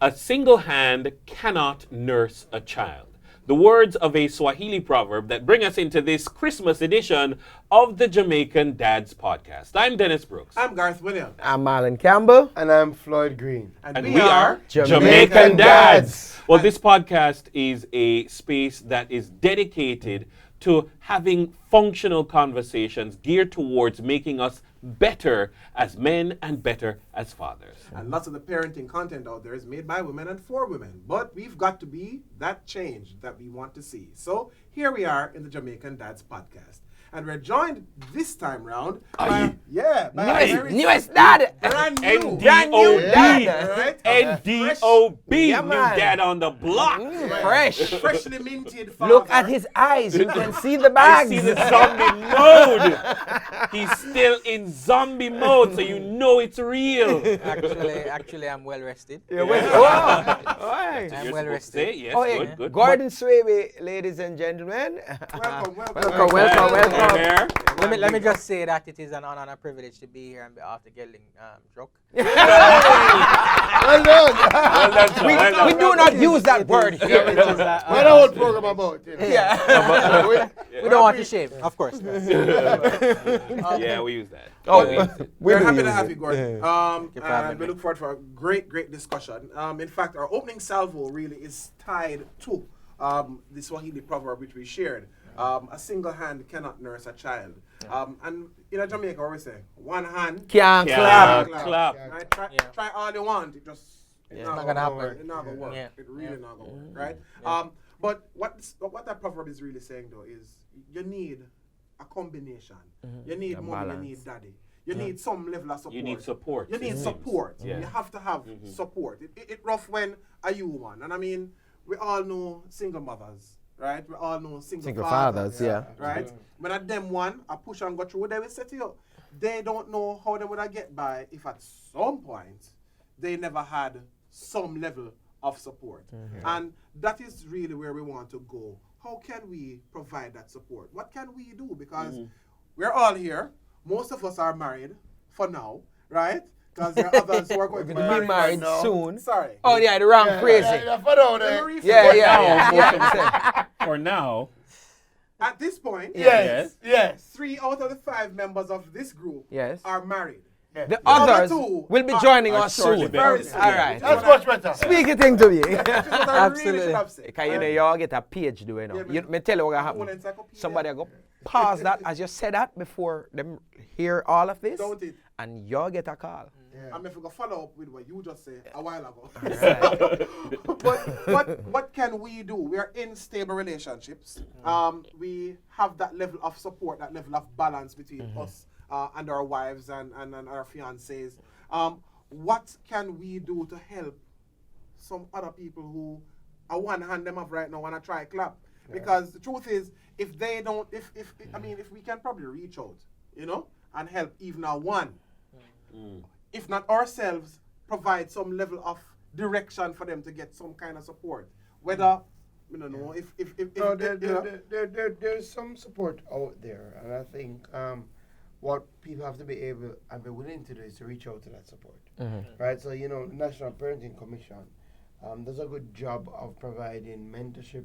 a single hand cannot nurse a child. The words of a Swahili proverb that bring us into this Christmas edition of the Jamaican Dadz podcast. I'm Dennis Brooks. I'm Garth Williams. I'm Marlon Campbell. And I'm Floyd Green. And we are Jamaican Dadz. Well, this podcast is a space that is dedicated to having functional conversations geared towards making us better as men and better as fathers. And lots of the parenting content out there is made by women and for women. But we've got to be that change that we want to see. So here we are in the Jamaican Dadz podcast. And we're joined this time round by newest dad. brand new dad. Right? N-D-O-B, Yeah, new man. dad on the block. Fresh. Freshly minted father. Look at his eyes. You can see the I bags. see the zombie mode. He's still in zombie mode, so you know it's real. Actually, I'm well rested. I'm I'm well rested. Yes, Oh, yeah. good, good. Gordon Swaby, ladies and gentlemen. Welcome. There. Let me just say that it is an honor and a privilege to be here on behalf of the Gelding Truck. Well done. Well done, sir. Well done. We do not use that word here. Which is, What the whole program about? You know? Yeah. we don't want to shame, of course. Yeah, we use that. We're happy to have you, Gordon. for having And we me. look forward for a great discussion. In fact, our opening salvo really is tied to the Swahili proverb which we shared. A single hand cannot nurse a child. And in Jamaica, what we say, one hand Can't Yeah. clap. Clap. Right? Yeah. Try all you want. It just It's not gonna happen. It's not gonna work. Yeah. It really not gonna work, right? Yeah. But what that proverb is really saying though is you need a combination. You need A mommy, you balance. need daddy. You need some level of support. You need support. You need support. Yeah. You have to have support. It rough when are you one? And I mean, we all know single mothers, right? We all know single fathers, yeah. Right? When at them one, I push and go through, they will set you up. They don't know how they would have get by if at some point they never had some level of support. And that is really where we want to go. How can we provide that support? What can we do? Because we're all here. Most of us are married for now, right? Because there are others who are going to be Be married now. soon. Sorry. Oh, yeah, the wrong phrasing. Let me rephrase. Yeah. For now. At this point, Yes. 3 out of the 5 members of this group Yes. are married. The other others two will be are joining are us shortly soon. very soon. All right. That's much better. Speak a thing to me. Which is what I really Absolutely. should have said. Because you know, you all get a page doing Yeah, it. man. You me tell you what Whole happened. encyclopedia. Somebody go pause that as you say that before them hear all of this, Don't it? and y'all get a call. I'm if we go follow up with what you just said a while ago. Right. But what can we do? We are in stable relationships. We have that level of support, that level of balance between us and our wives and our fiancés. What can we do to help some other people who on one hand them have right now want to try clap? Because the truth is, if they don't, if we can probably reach out, and help even now one. If not ourselves, provide some level of direction for them to get some kind of support. Whether, I don't know, if No, there's some support out there, and I think what people have to be able and be willing to do is to reach out to that support, right? So National Parenting Commission does a good job of providing mentorship,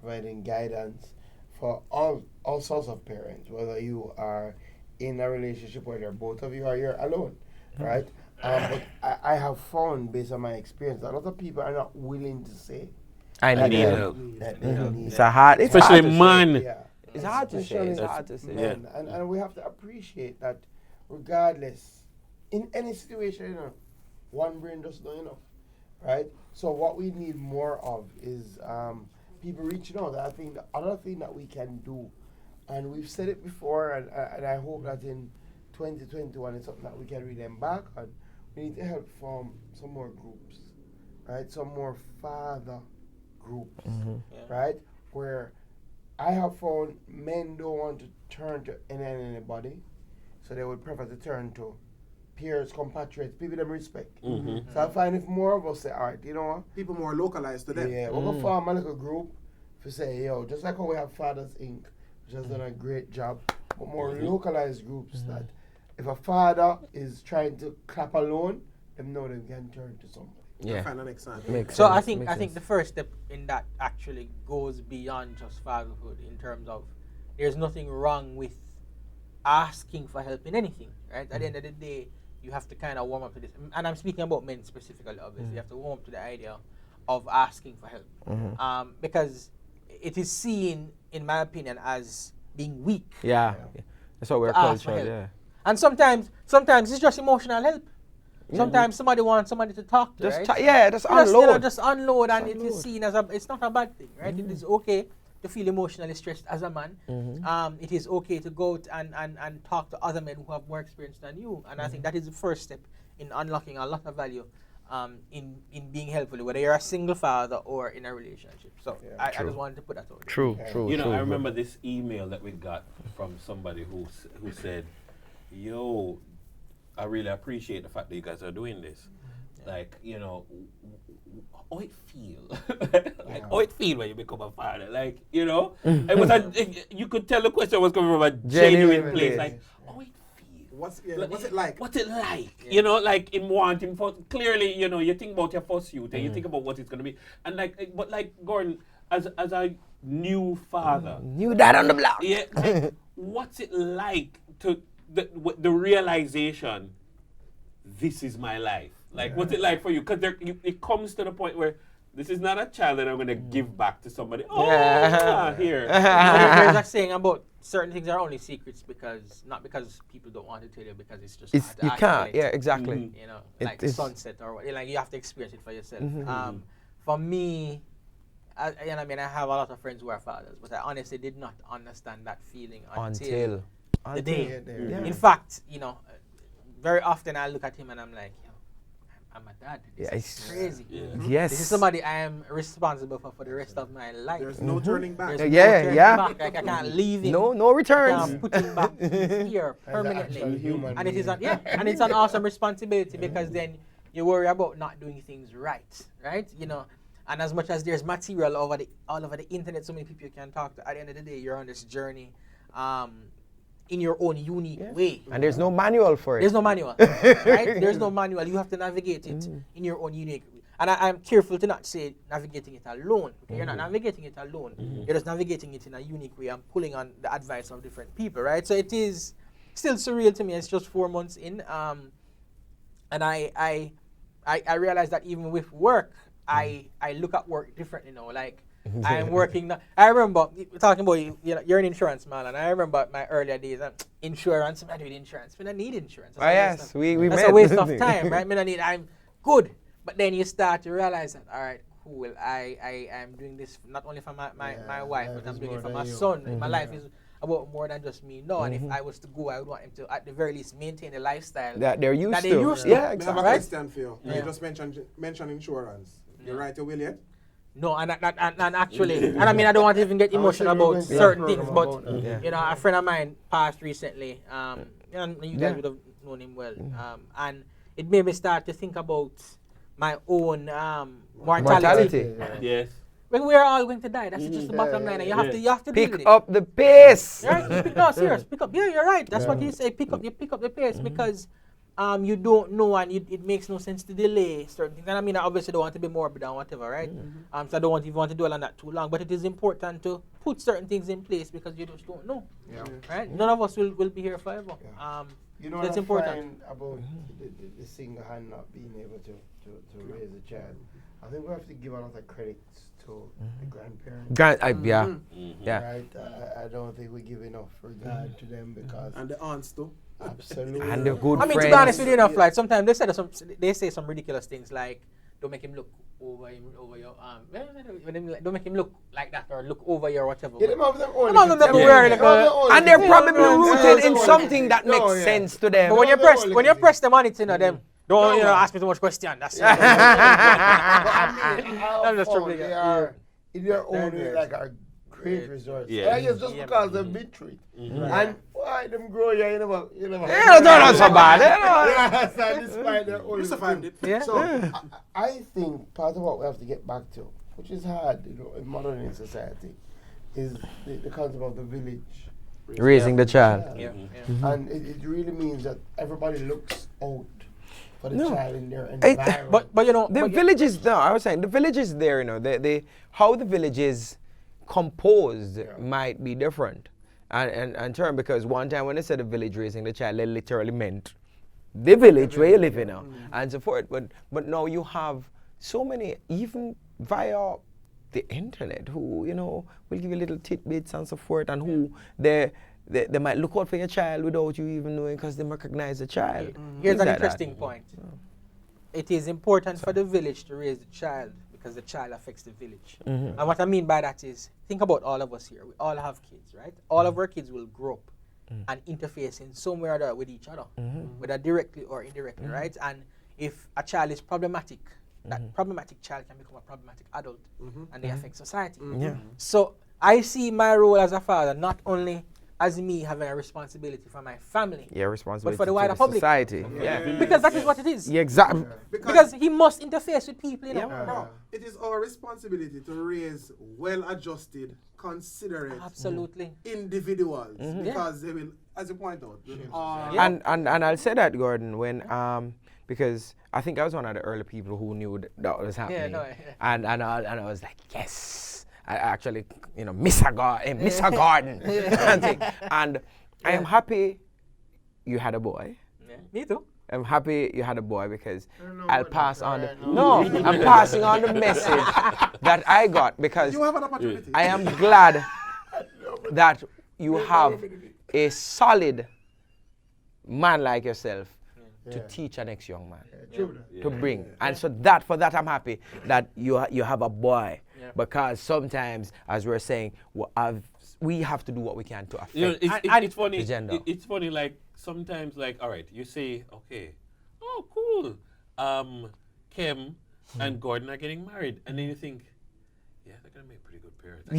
providing guidance for all sorts of parents, whether you are in a relationship where both of you are you're alone, right? But I have found, based on my experience, that a lot of people are not willing to say I that need they help. that they need It's a hard, it's Especially hard to say. man. Yeah. It's hard to say. Especially It's hard to say. men. And we have to appreciate that regardless, in any situation, one brain just not enough, right? So what we need more of is people reaching out. I think the other thing that we can do, and we've said it before, and I hope that in 2021 it's something that we can really embark on. We need to help form some more groups, right? Some more father groups, right? Where I have found men don't want to turn to anybody, so they would prefer to turn to peers, compatriots, people them respect. So I find if more of us say, all right, you know what? people more localized to them. Yeah, we're gonna form a little group to say, yo, just like how we have Fathers Inc., which has done a great job, but more localized groups that if a father is trying to clap alone, them know they can turn to somebody. Yeah. Find the next time. Makes So sense, I think makes sense. the first step in that actually goes beyond just fatherhood in terms of there's nothing wrong with asking for help in anything, right? At the end of the day, you have to kind of warm up to this, and I'm speaking about men specifically. Obviously, you have to warm up to the idea of asking for help, because it is seen, in my opinion, as being weak. Yeah. That's what we're To ask for cultured, help. yeah. And sometimes it's just emotional help. Sometimes somebody wants somebody to talk to, Just right? just Just, unload. just unload, and it unload. is seen as it's not a bad thing, right? It is okay to feel emotionally stressed as a man. It is okay to go out and talk to other men who have more experience than you, and I think that is the first step in unlocking a lot of value in being helpful, whether you're a single father or in a relationship. So I just wanted to put that out there. True, true, You know, true. I remember this email that we got from somebody who said, "Yo, I really appreciate the fact that you guys are doing this. Like, you know, how it feel? Like, how it feel when you become a father? Like, you know, it was you could tell the question was coming from a genuine place. Like, how it feel? What's it like? What's it like? You know, like in wanting for clearly, you know, you think about your first youth and you think about what it's gonna be, and like, but like Gordon, as a new father, New dad on the block. yeah, like, what's it like to the realization? This is my life. Like, what's it like for you? Because it comes to the point where this is not a child that I'm gonna give back to somebody. Oh, here. There's a saying about certain things are only secrets not because people don't want to tell you, because it's just hard to You can't. articulate. Yeah, exactly. You know, It like the is- sunset or what, like you have to experience it for yourself. For me, I have a lot of friends who are fathers, but I honestly did not understand that feeling until the day. Yeah. In fact, you know, very often I look at him and I'm like, yo, I'm a dad. This Yeah, is it's- crazy. Yes. This is somebody I am responsible for the rest of my life. There's no turning back. There's Yeah, no turning yeah. back. Like, I can't leave him. No I returns. can't put him back here actual permanently. human And it is being. and it's an awesome responsibility, because then you worry about not doing things right? You know, and as much as there's material all over the internet, so many people you can talk to, at the end of the day, you're on this journey in your own unique way. And there's no manual for it. There's no manual, right? There's no manual. You have to navigate it in your own unique way. And I'm careful to not say navigating it alone. Okay? You're not navigating it alone. You're just navigating it in a unique way and pulling on the advice of different people, right? So it is still surreal to me. It's just 4 months in, and I realize that even with work, I look at work differently now. Like, I'm working now. I remember talking about you're an insurance man, and I remember my earlier days. Insurance, I do insurance. I don't need insurance. Oh yes, we That's met. a waste of time, right? I'm good, but then you start to realize that, all right, cool. I am doing this not only for my wife, but I'm doing it for my son. My life is about more than just me. No, and if I was to go, I would want him to, at the very least, maintain the lifestyle That they're used that to. they used to. Yeah, I have exactly. a Right? question for you. Yeah. You just mentioned insurance. You write your will yet? No, and actually, and I mean, I don't want to even get emotional about certain things, but you know, a friend of mine passed recently, and you guys would have known him well, and it made me start to think about my own mortality. Yes. When we're all going to die, that's just the bottom line, and you have to deal with Pick it. up the pace. Right? No, serious. Pick up. Yeah, you're right. That's what you say. Pick up the pace, because you don't know, and it makes no sense to delay certain things. And I mean, I obviously don't want to be morbid and whatever, right? So I don't want to dwell on that too long. But it is important to put certain things in place, because you just don't know, right? None of us will be here forever. You know That's what I important. find about the single hand not being able to raise a child? I think we have to give a lot of credit to the grandparents. Yeah. Right? I don't think we give enough regard to them, because And the aunts too. absolutely. And the good I mean, friends. to be honest with you, enough, like sometimes they say some ridiculous things like, don't make him look over your don't make him look like that, or look over your whatever. Yeah, them have them own Some of them little they thing. wear like Them have a- their own And they're little probably thing. rooted in Yeah, something that no, makes yeah. sense to them. But when you No, press no, when you no. press them on it, you know them. Don't No, ask me too much question. That's it. But I mean, I'm I'm just just troubling they it. are in their own way They're like a great resource. Yeah. I guess just because they've been through it. And why them grow you never They don't turn out so bad. Yeah, despite their own You survived it. Yeah. So I think part of what we have to get back to, which is hard, in modern society, is the concept of the village. Raising the child. Yeah. And it really means that everybody looks out for the child in their Hey, environment. But you know, The village is no. I was saying the village is there. You know, how the village is composed might be different, and term because one time when they said the village raising the child, they literally meant the village where you live in now, and so forth. But now you have so many, even via the internet, who will give you little tidbits and so forth, and who they might look out for your child without you even knowing because they recognize the child. Here's Things an like that. interesting point. It is important for the village to raise the child because the child affects the village. And what I mean by that is, think about all of us here. We all have kids, right? All of our kids will grow up and interface in some way or other with each other, whether directly or indirectly, right? And if a child is problematic, that problematic child can become a problematic adult and they affect society. So I see my role as a father not only as me having a responsibility for my family, Responsibility but for the wider public. society. Because that is what it is. Yeah, exactly. Because he must interface with people, you know. Bro, it is our responsibility to raise well-adjusted, considerate Absolutely. individuals because they will, as you point out, And I'll say that, Gordon, when because I think I was one of the early people who knew that was happening. And I was like, yes. I actually, miss a garden. And I am happy you had a boy. Yeah. Me too. I'm happy you had a boy because I'll pass on I'm passing on the message that I got because you have an opportunity. I am glad that you have a solid man like yourself to teach a next young man, to bring. And so for that I'm happy that you have a boy. Because sometimes, as we're saying, we have to do what we can to affect it's funny. the gender. It's funny, like sometimes, like, all right, you say, okay, oh, cool, Kim and Gordon are getting married, and then you think, yeah, they're gonna make pretty good parents.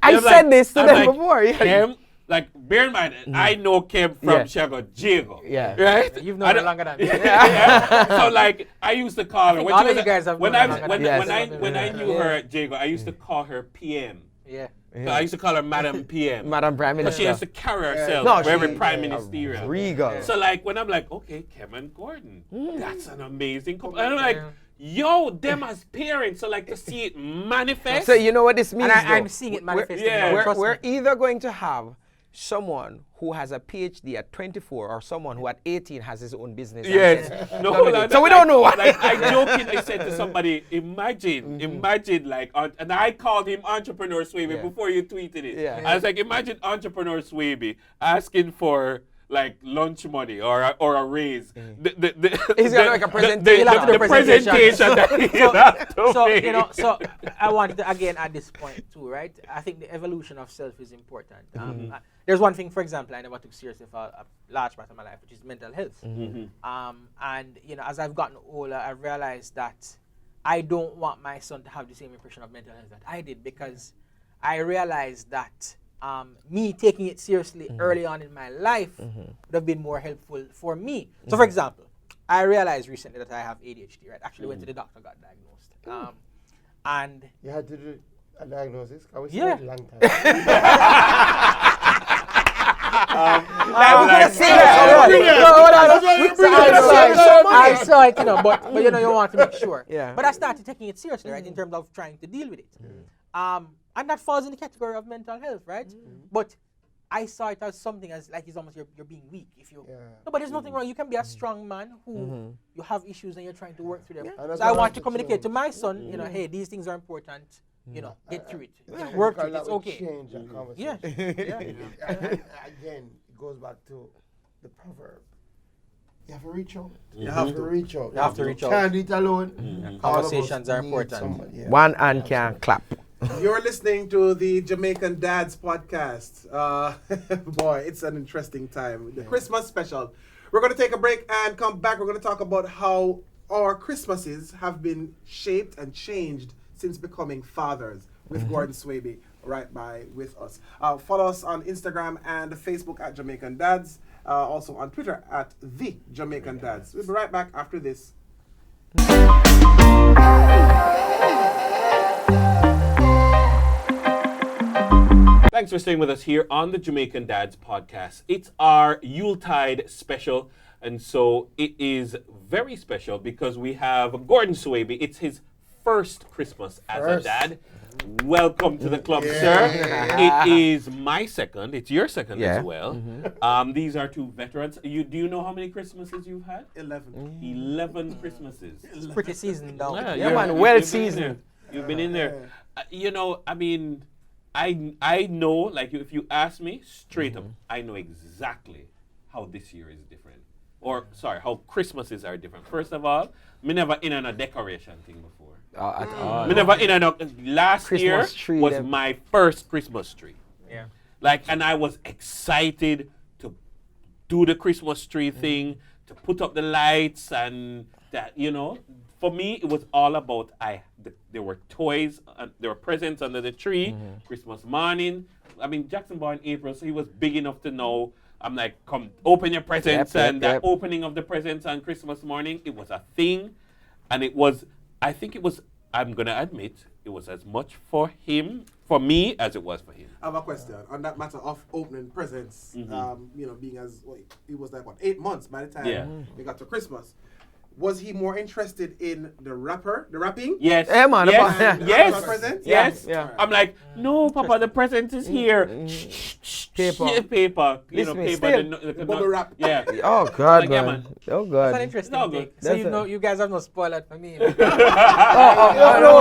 I said this to them before. Kim, like, bear in mind, I know Kim from Chicago, Jago. Right? You've known her longer than me. So, like, I used to call her. All of you guys have when known her longer than me. when I knew her, Jago, I used to call her PM. Yeah. So I used to call her Madam PM. Madam Prime But Minister. she has to carry herself for every prime ministerial. Regal. So, like, when I'm like, okay, Kim and Gordon, that's an amazing couple. And I'm like, yo, them as parents. So, like, to see it manifest. So you know what this means? And I'm seeing it manifesting. We're either going to have someone who has a PhD at 24 or someone who at 18 has his own business. Yes. So we don't know. Like, I jokingly said to somebody, imagine, like, and I called him Entrepreneur Swaby before you tweeted it. I was like, imagine Entrepreneur Swaby asking for, like, lunch money or a raise. He's gonna make a presentation. The presentation that he have to make. So I wanted to again at this point too, right? I think the evolution of self is important. There's one thing, for example, I never took seriously for a large part of my life, which is mental health. And as I've gotten older, I've realized that I don't want my son to have the same impression of mental health that I did, because I realized that me taking it seriously early on in my life would have been more helpful for me. So, for example, I realized recently that I have ADHD, right? Actually went to the doctor, got diagnosed. And You had to do a diagnosis? I was Yeah. a long time. I saw it, but you want to make sure. But I started taking it seriously, right, in terms of trying to deal with it. And that falls in the category of mental health, right? But I saw it as something as like it's almost you're being weak if you. No, but there's nothing wrong. You can be a strong man who you have issues and you're trying to work through them. So I want to communicate to my son, hey, these things are important. Get through it. Work through it. It's okay. Change that Yeah. conversation. Again, it goes back to the proverb. You have to reach out. You have to reach out. You have to reach out. Can't do it alone. Conversations are important. One hand can clap. You're listening to the Jamaican Dadz podcast. Boy, it's an interesting time. The Christmas special. We're going to take a break and come back. We're going to talk about how our Christmases have been shaped and changed since becoming fathers with Gordon Swaby right by with us. Follow us on Instagram and Facebook at Jamaican Dadz. Also on Twitter at The Jamaican Dadz. We'll be right back after this. Thanks for staying with us here on the Jamaican Dadz podcast. It's our Yuletide special. And so it is very special because we have Gordon Swaby. It's his first Christmas as a dad. Welcome to the club, sir. It is my second. It's your second as well. These are two veterans. Do you know how many Christmases you've had? 11. 11 Christmases. It's pretty seasoned down. Yeah, man, well you've been in seasoned. there. You've been in there. I mean, I know, like, if you ask me straight up, I know exactly how this year is different. Or, sorry, how Christmases are different. First of all, me never in on a decoration thing before. At all. Me never in on a, last Christmas year tree was them. my first Christmas tree. Yeah. Like, and I was excited to do the Christmas tree thing, to put up the lights and that, For me, it was all about there were toys, there were presents under the tree, Christmas morning. I mean, Jackson born in April, so he was big enough to know. I'm like, come open your presents, and that opening of the presents on Christmas morning, it was a thing. And I'm going to admit, it was as much for me, as it was for him. I have a question on that matter of opening presents. Being it was like 8 months by the time we got to Christmas. Was he more interested in the wrapping? Yes. Yeah, man. Yes. Presents? Yes. Yeah. I'm like, no, Papa, the present is here. Paper. Yeah, paper. Listen, Paper. still. Bubble wrap. Yeah. Oh, God, Like, yeah, man. man. Oh, That's an God. interesting No, thing. good. So That's you guys have no spoiler for me. No,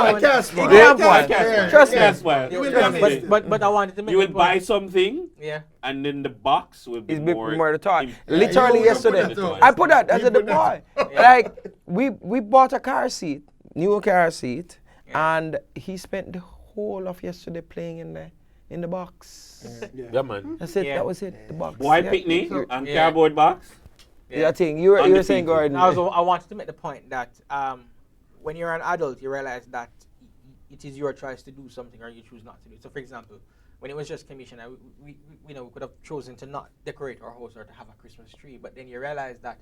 I can't spoil. Yeah, I boy. can't. Trust me. That's why. You will Trust be me. but I wanted to make You will the buy point. something, Yeah. and then the box will be It's bit more the toy. im- Literally you yesterday, put that toy. I put that as You a put that. boy. Like we bought a car seat, new car seat, and he spent the whole of yesterday playing in the box. Yeah, man. That's it. Yeah. That was it. The box. White Yeah. picnic and Yeah. cardboard box. Yeah, thing. You were saying, Undefeated. Gordon. I wanted to make the point that when you're an adult, you realize that it is your choice to do something or you choose not to do it. So, for example, when it was just commissioned, we could have chosen to not decorate our house or to have a Christmas tree. But then you realize that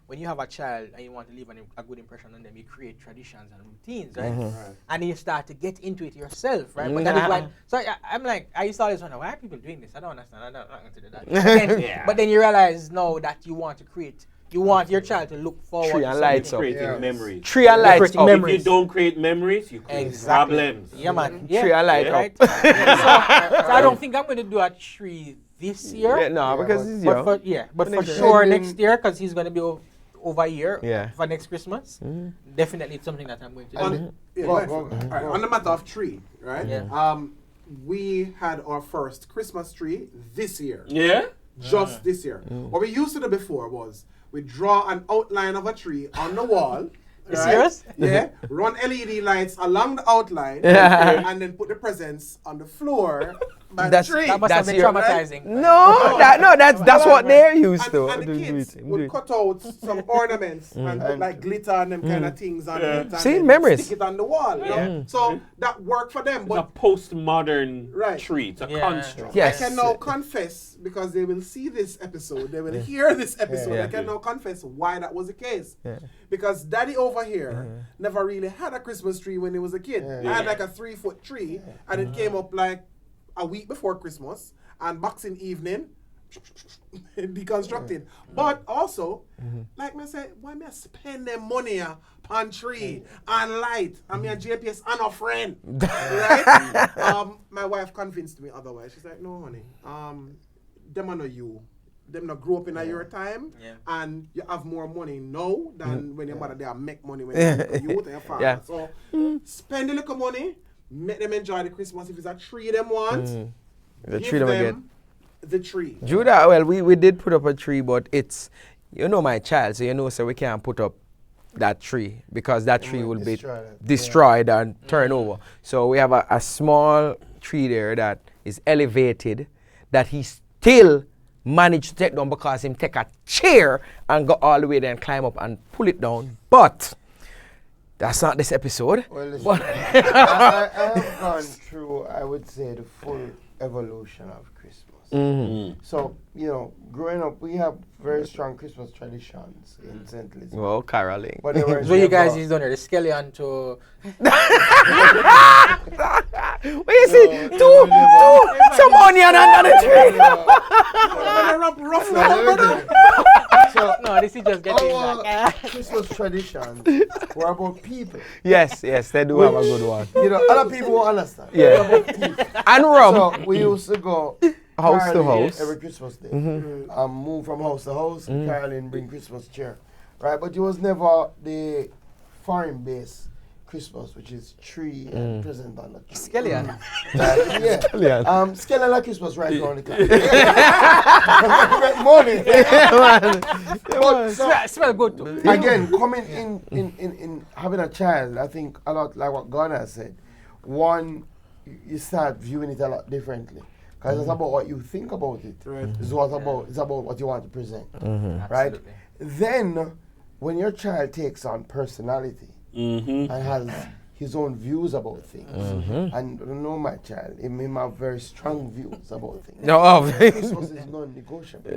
when you have a child and you want to leave a good impression on them, you create traditions and routines, right? Right. And then you start to get into it yourself, right? But that is why. So I'm like, I used to always wonder, why are people doing this? I don't understand. I'm not going to do that. But then you realize now that you want to create. You want your child to look forward Tree to and something. lights up. Creating Yeah. memories. Tree and lights Creating up. memories. If you don't create memories, you create Exactly. problems. Yeah, man. Yeah. Tree and light Yeah. up. Right? So I don't think I'm going to do a tree this year. Yeah, no, because it's young. But for Next sure year. next year, because he's going to be over a year Yeah. for next Christmas. Definitely it's something that I'm going to do. Go ahead. All right, on the matter of tree, right? Yeah. We had our first Christmas tree this year. Yeah? Just this year. What we used to do before was we draw an outline of a tree on the wall. You serious? Yeah. Run LED lights along the outline Yeah. and then put the presents on the floor by That's- the tree. That must have That's been your- traumatizing. No, that's what they're used to. And the Do kids it. would cut out some ornaments and put like glitter and them kind of things on it. And See, then memories. Stick it on the wall. You know? So that worked for them. It's a But postmodern Right. tree. It's a Yeah. construct. Yes. I can now confess, because they will see this episode, they will hear this episode, Yeah. I can now confess why that was the case. Yeah. Because daddy over here never really had a Christmas tree when he was a kid. I had like a 3-foot tree, and it came up like a week before Christmas, and Boxing evening, deconstructed. But also, like I said, why me spend them money on tree and light? I mean, a JPS and a friend, right? My wife convinced me otherwise. She's like, no, honey, them are not you. Them not grow up in your time, and you have more money now than when your mother there make money when you're a youth and your father. Yeah. So spend a little money, make them enjoy the Christmas. If it's a tree them want, The give tree them again. them the tree. Judah, well, we did put up a tree, but it's, my child, so we can't put up that tree because that tree will be destroy it. destroyed and turned over. So we have a small tree there that is elevated that he still managed to take down because him take a chair and go all the way there and climb up and pull it down. But that's not this episode. Well, listen, But I have gone through, I would say, the full evolution of Christmas. So, growing up, we have very strong Christmas traditions in St. Elizabeth. well, caroling. But they were So you guys never- used on there, the skeleton to What you see? Two, some onion under the tree. Rough So, let me tell you. So No, this is just getting our back. Christmas traditions were about people. Yes, they do have a good one. You know, other people will understand. Yeah. They're about people. And rum. So we used to go House to caroling house. every Christmas day. Move from house to house, caroling, bring Christmas cheer. Right, but it was never the foreign base Christmas, which is tree and present on the tree. Skeleton. Yeah. Skeleton. Skeleton Christmas right around the clock. Morning. But so, Smell good too. again, coming in having a child, I think a lot like what Ghana said. One, you start viewing it a lot differently. Because it's about what you think about it. Right. It's about what you want to present. Right? Absolutely. Then, when your child takes on personality and has his own views about things, and I know my child, he may have very strong views about things. No, Christmas is non-negotiable.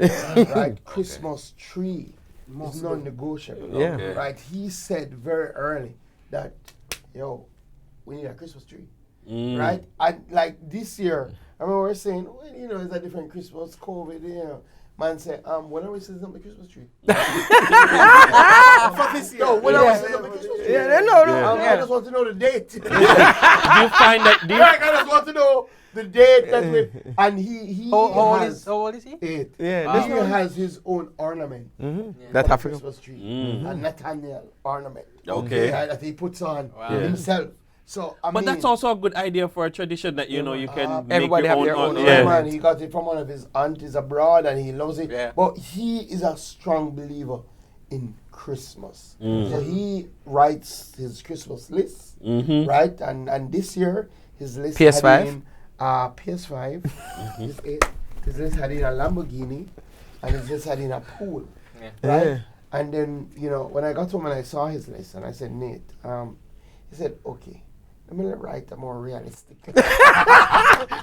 Right? Christmas tree is non-negotiable. Yeah. Okay. Right? He said very early that, yo, we need a Christmas tree. Right? And like this year, I remember we were saying, well, you know, it's a different Christmas, COVID, you know. Man said, when are we setting up the Christmas tree? For this year. No, when are we setting up the Christmas tree? Yeah, no. I just want to know the date. Do you find that? Do you, I just want to know the date that we. And he How old has is he? 8. Yeah, He has his own ornament. That for Africa. Christmas tree. A Nathaniel ornament. Okay. That he puts on himself. So I but mean, that's also a good idea for a tradition that you know you can make everybody your have own. their own yeah, yeah. man, he got it from one of his aunties abroad and he loves it. Yeah. But he is a strong believer in Christmas. So he writes his Christmas list, right? And this year his list PS5? had in PS5, his list had in a Lamborghini, and his list had in a pool, right? Yeah. And then, you know, when I got home and I saw his list and I said, Nate, he said, okay, let me write a more realistic.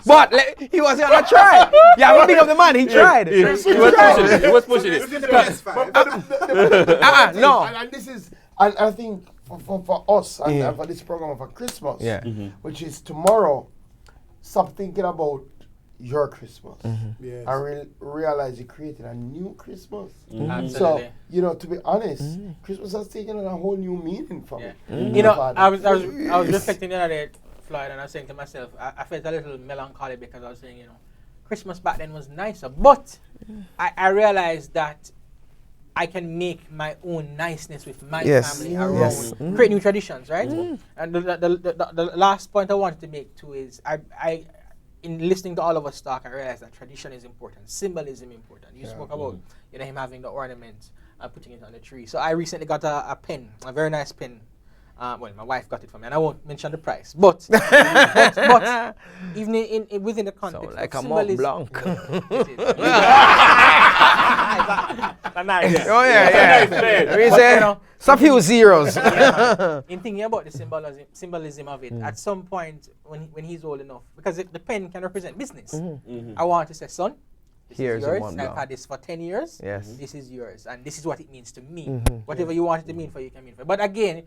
But he was gonna try. Yeah, I'm big of the man. He tried. He was pushing it. He was pushing Within the it. PS5. No. And this is, and I think for us and for this program for Christmas, Yeah. which is tomorrow, stop thinking about your Christmas. Yes. I realize you created a new Christmas. Absolutely. So, you know, to be honest, Christmas has taken on a whole new meaning for me. You know, I was reflecting the other day, Floyd, and I was saying to myself, I felt a little melancholy because I was saying, you know, Christmas back then was nicer, but I realized that I can make my own niceness with my family around, create new traditions, right? And the last point I wanted to make too is I in listening to all of us talk, I realized that tradition is important, symbolism important. You spoke about him having the ornament and putting it on the tree. So I recently got a pen, a very nice pen. Well, my wife got it for me, and I won't mention the price. But even within the context So like of a Mont symbolism, Blanc. nice. Oh yeah. We say some few zeros. In thinking about the symbolism of it, at some point when he's old enough, because the pen can represent business. I want to say, son, this Here's is a yours. Mont I've Blanc. had this for 10 years. Yes. This is yours, and this is what it means to me. Whatever you want it to mean for you can mean for. But again,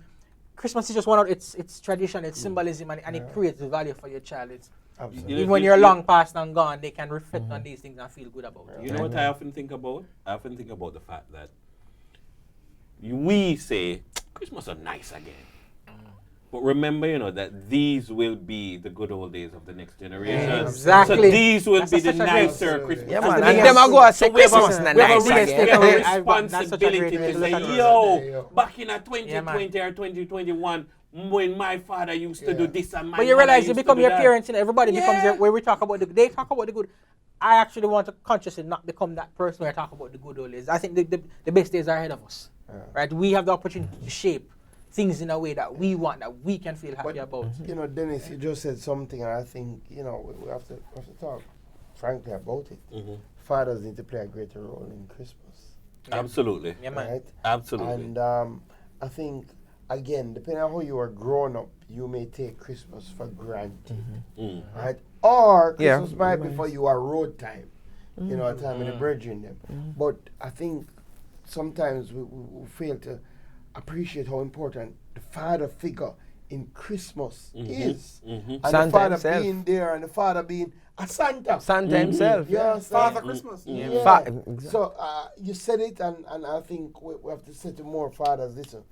Christmas is just one of its tradition, its symbolism, and it creates value for your child. It's even when you're long past and gone, they can reflect on these things and feel good about it. You know what I often think about? I often think about the fact that we say Christmas are nice again. But remember, you know, that these will be the good old days of the next generation. Exactly. So these will That's be the such a great- nicer Christmas. Yeah, That's man. the And biggest- them I go and say So we have a- Christmas na we have a nice risk- again. we have a That's such a great responsibility way to to say, look at it. yo, back in a 2020 or 2021, when my father used to do this and my But you mother realize you used to become do your that. parents, and everybody becomes your, where we talk about they talk about the good. I actually want to consciously not become that person where I talk about the good old days. I think the best days are ahead of us. Right? We have the opportunity to shape things in a way that we want, that we can feel happy about. You know, Dennis, you just said something, and I think, you know, we have to talk frankly about it. Fathers need to play a greater role in Christmas. Absolutely. Yeah, man. Right? Absolutely. And I think, again, depending on how you are grown up, you may take Christmas for granted. Right? Or Christmas might be for you a road time. You know, a time with the brethren them. But I think sometimes we fail to appreciate how important the father figure in Christmas is. And Santa the father himself. being there and the father being a Santa. Santa himself. You understand? Father Christmas. Yeah. Exactly. So you said it, and I think we have to say to more fathers, listen,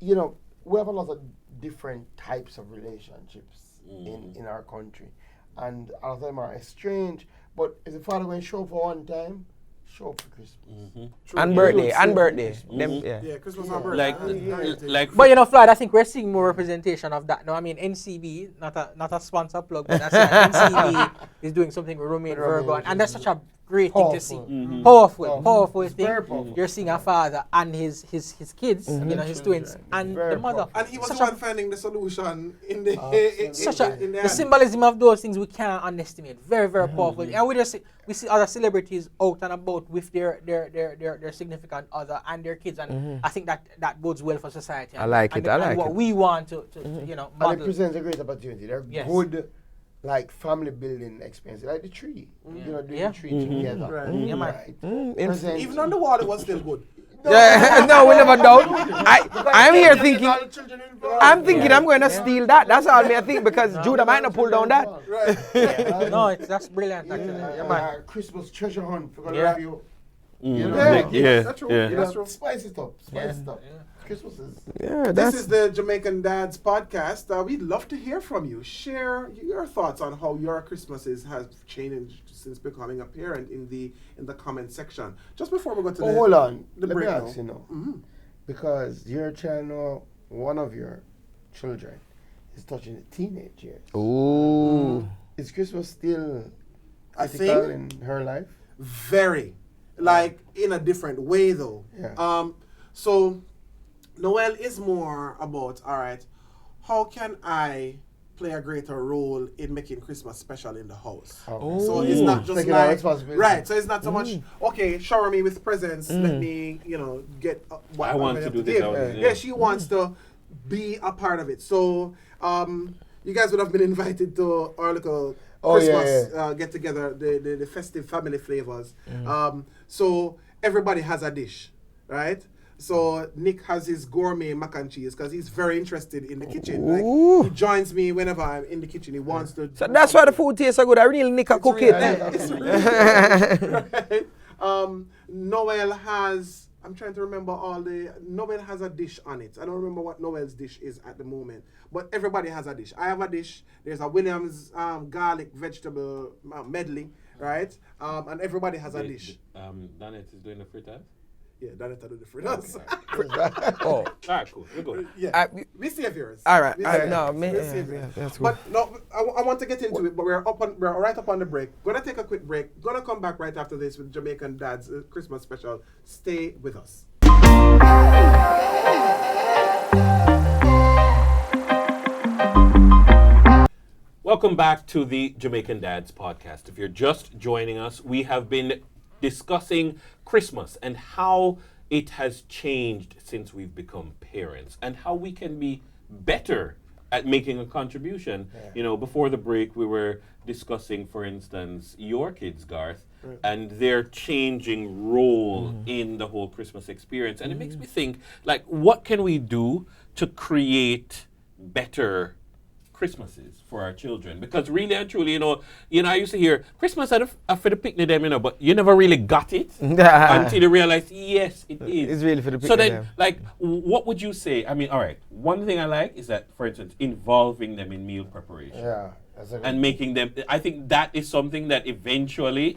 you know, we have a lot of different types of relationships in our country. And a lot of them are estranged. But if the father going to show up for one time, show up for Christmas. And birthday, Yeah. and birthday. Them, Yeah, Christmas and birthday. Like But you know, Floyd, I think we're seeing more representation of that. No, I mean NCB, not a sponsor plug, but I say NCB is doing something with Romeo and Virgo, and that's such a great thing to see. Powerful It's thing. very powerful. You're seeing a father and his kids, you know, his twins, Children. and Very the mother. And he was the Such a- one finding the solution in the in the symbolism of those things we can't underestimate. Very, very powerful. And we see other celebrities out and about with their significant other and their kids, and I think that bodes well for society. I like it, I like and what it. we want to you know, And it model. presents a great opportunity. They're Yes. good, like family building experience, like the tree. You know, doing Yeah. the tree together. Right. Yeah, man. Right. Presents- Even on the wall, it was still good. Yeah, no, we never doubt. I'm here thinking. All the children involved. I'm thinking I'm going to steal that. That's all me I think because Judah might not pull down that. Right. No, that's brilliant actually. Yeah, man. Christmas treasure hunt. We're gonna Yeah. have you. You know, That's true. yeah. That's true. Spice it up. Spice it up. Christmas is. Yeah, This that's is the Jamaican Dadz podcast. We'd love to hear from you. Share your thoughts on how your Christmases have changed since becoming a parent in the comment section. Just before we go to Oh, the hold on. the Let me break ask now. you now. Because your child now, one of your children is touching the teenage years. ooh. Is Christmas still I critical think in her life? very, like in a different way though. Yeah. So Noel is more about, all right, how can I play a greater role in making Christmas special in the house? Okay. So it's not just Taking on like, responsibility. right, so it's not so much, okay, shower me with presents, let me, get what I want I'm to gonna do have this, give. yeah. Yeah, she wants to be a part of it. So you guys would have been invited to our little Oh, yeah, Christmas get together, the festive family flavors. So everybody has a dish, right? So Nick has his gourmet mac and cheese because he's very interested in the kitchen. Like, he joins me whenever I'm in the kitchen. He wants to. So that's why the food tastes so good. I really need to cook it. It's really good, right? Noel has. I'm trying to remember all the. Noel has a dish on it. I don't remember what Noel's dish is at the moment, but everybody has a dish. I have a dish. There's a Williams garlic vegetable medley, right? And everybody has a dish. Danette is doing the fritters. Yeah, that do the fritters. Oh, All right, cool. We're good. Yeah, we save yours. all right. We All save right. No, yours. me, We yeah, save yeah, yours. that's cool. But no, I want to get into it, but we're right up on the break. Gonna take a quick break. Gonna come back right after this with Jamaican Dad's Christmas special. Stay with us. Welcome back to the Jamaican Dadz podcast. If you're just joining us, we have been discussing Christmas and how it has changed since we've become parents and how we can be better at making a contribution. You know, before the break, we were discussing, for instance, your kids, Garth, and their changing role in the whole Christmas experience. And it makes me think, like, what can we do to create better Christmases for our children? Because really and truly, I used to hear Christmas for the picnic them, but you never really got it until you realize, yes, it is. It's really for the So picnic then, them. like, what would you say? I mean, all right, one thing I like is that, for instance, involving them in meal preparation Yeah. That's a and making them, I think that is something that eventually,